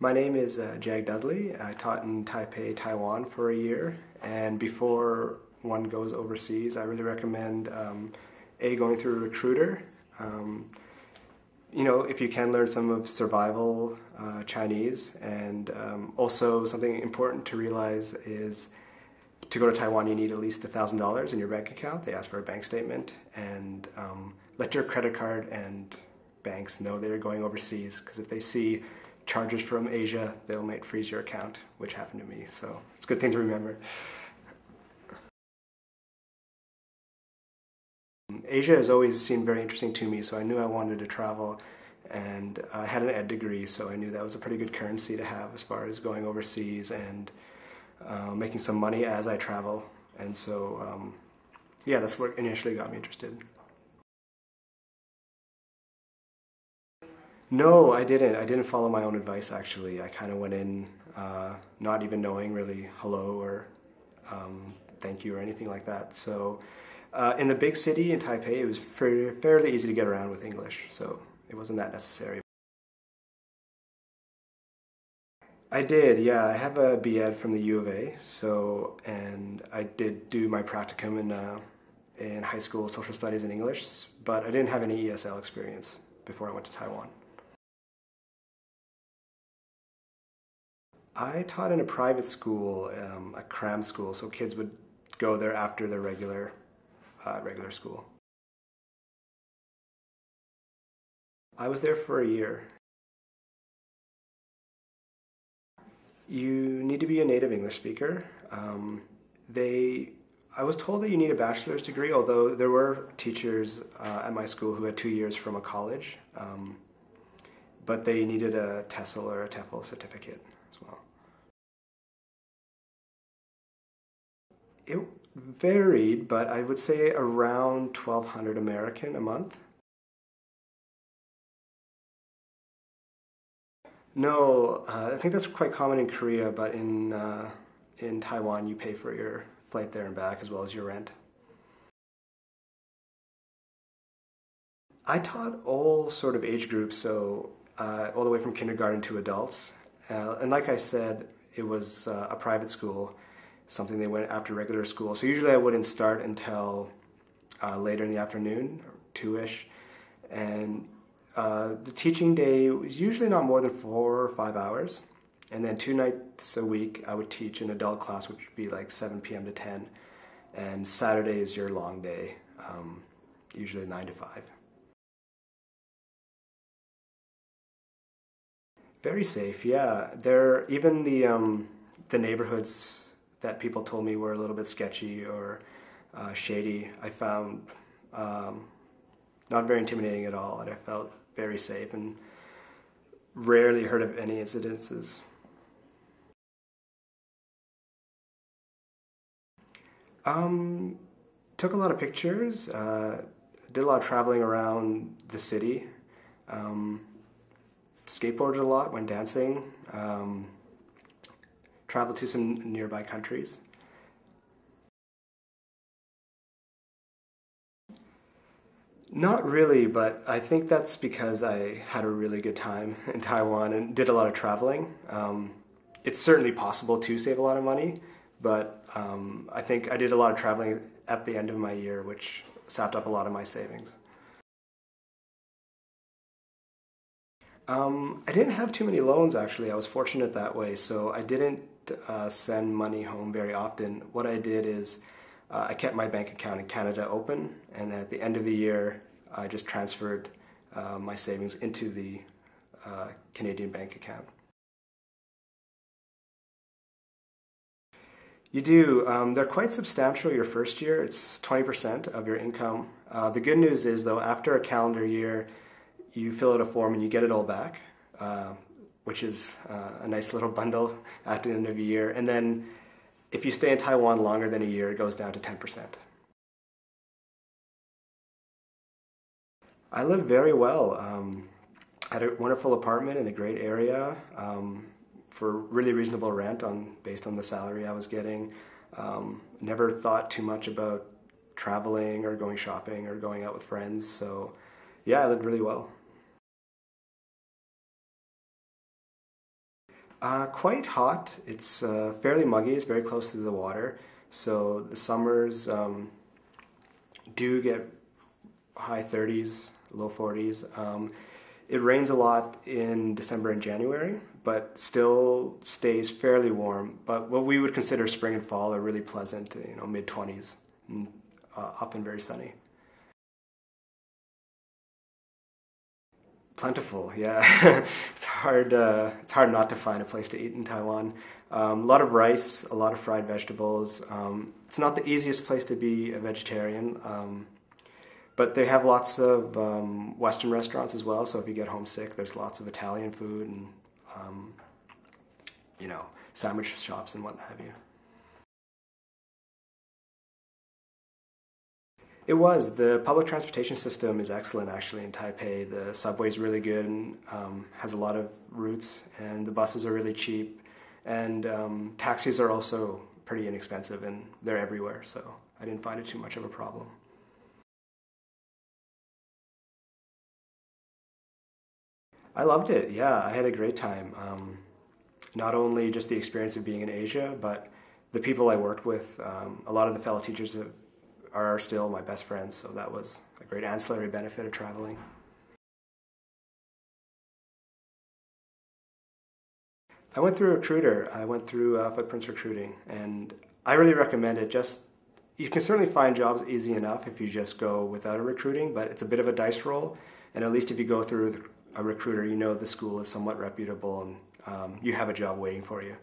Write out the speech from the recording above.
My name is Jag Dudley. I taught in Taipei, Taiwan for a year, and before one goes overseas, I really recommend going through a recruiter. If you can learn some of survival Chinese, and also something important to realize is to go to Taiwan, you need at least $1,000 in your bank account. They ask for a bank statement, and let your credit card and banks know they're going overseas, because if they see charges from Asia, they might freeze your account, which happened to me. So it's a good thing to remember. Asia has always seemed very interesting to me, so I knew I wanted to travel, and I had an ed degree, so I knew that was a pretty good currency to have as far as going overseas and making some money as I travel. And so, yeah, that's what initially got me interested. No, I didn't. I didn't follow my own advice, actually. I kind of went in not even knowing really hello or thank you or anything like that. So in the big city in Taipei, it was fairly easy to get around with English, so it wasn't that necessary. I did, yeah. I have a B.Ed from the U of A, and I did do my practicum in high school social studies and English, but I didn't have any ESL experience before I went to Taiwan. I taught in a private school, a cram school, so kids would go there after their regular school. I was there for a year. You need to be a native English speaker. I was told that you need a bachelor's degree, although there were teachers at my school who had 2 years from a college, but they needed a TESOL or a TEFL certificate as well. It varied, but I would say around 1,200 American a month. No, I think that's quite common in Korea, but in Taiwan you pay for your flight there and back as well as your rent. I taught all sort of age groups, so all the way from kindergarten to adults. And like I said, it was a private school, something they went after regular school. So usually I wouldn't start until later in the afternoon, or 2-ish. And the teaching day was usually not more than 4 or 5 hours. And then 2 nights a week I would teach an adult class, which would be like 7 p.m. to 10. And Saturday is your long day, usually 9 to 5. Very safe, yeah. Even the neighborhoods that people told me were a little bit sketchy or shady, I found not very intimidating at all, and I felt very safe and rarely heard of any incidences. Took a lot of pictures, did a lot of traveling around the city, skateboarded a lot, went dancing, traveled to some nearby countries. Not really, but I think that's because I had a really good time in Taiwan and did a lot of traveling. It's certainly possible to save a lot of money, but I think I did a lot of traveling at the end of my year, which sapped up a lot of my savings. I didn't have too many loans, actually. I was fortunate that way, so I didn't send money home very often. What I did is I kept my bank account in Canada open, and at the end of the year, I just transferred my savings into the Canadian bank account. You do. They're quite substantial your first year. It's 20% of your income. The good news is, though, after a calendar year, you fill out a form and you get it all back, which is a nice little bundle at the end of a year. And then if you stay in Taiwan longer than a year, it goes down to 10%. I live very well. Had a wonderful apartment in a great area for really reasonable rent based on the salary I was getting. Never thought too much about traveling or going shopping or going out with friends. So yeah, I lived really well. Quite hot. It's fairly muggy. It's very close to the water. So the summers do get high 30s, low 40s. It rains a lot in December and January, but still stays fairly warm. But what we would consider spring and fall are really pleasant, mid 20s, and often very sunny. Plentiful, yeah. It's hard not to find a place to eat in Taiwan. A lot of rice, a lot of fried vegetables. It's not the easiest place to be a vegetarian, but they have lots of Western restaurants as well. So if you get homesick, there's lots of Italian food and um, sandwich shops and what have you. It was. The public transportation system is excellent actually in Taipei. The subway is really good and has a lot of routes, and the buses are really cheap. And taxis are also pretty inexpensive, and they're everywhere, so I didn't find it too much of a problem. I loved it, yeah. I had a great time. Not only just the experience of being in Asia, but the people I worked with. A lot of the fellow teachers are still my best friends, so that was a great ancillary benefit of traveling. I went through a recruiter. I went through Footprints Recruiting, and I really recommend it. Just you can certainly find jobs easy enough if you just go without a recruiting, but it's a bit of a dice roll. And at least if you go through a recruiter, you know the school is somewhat reputable and you have a job waiting for you.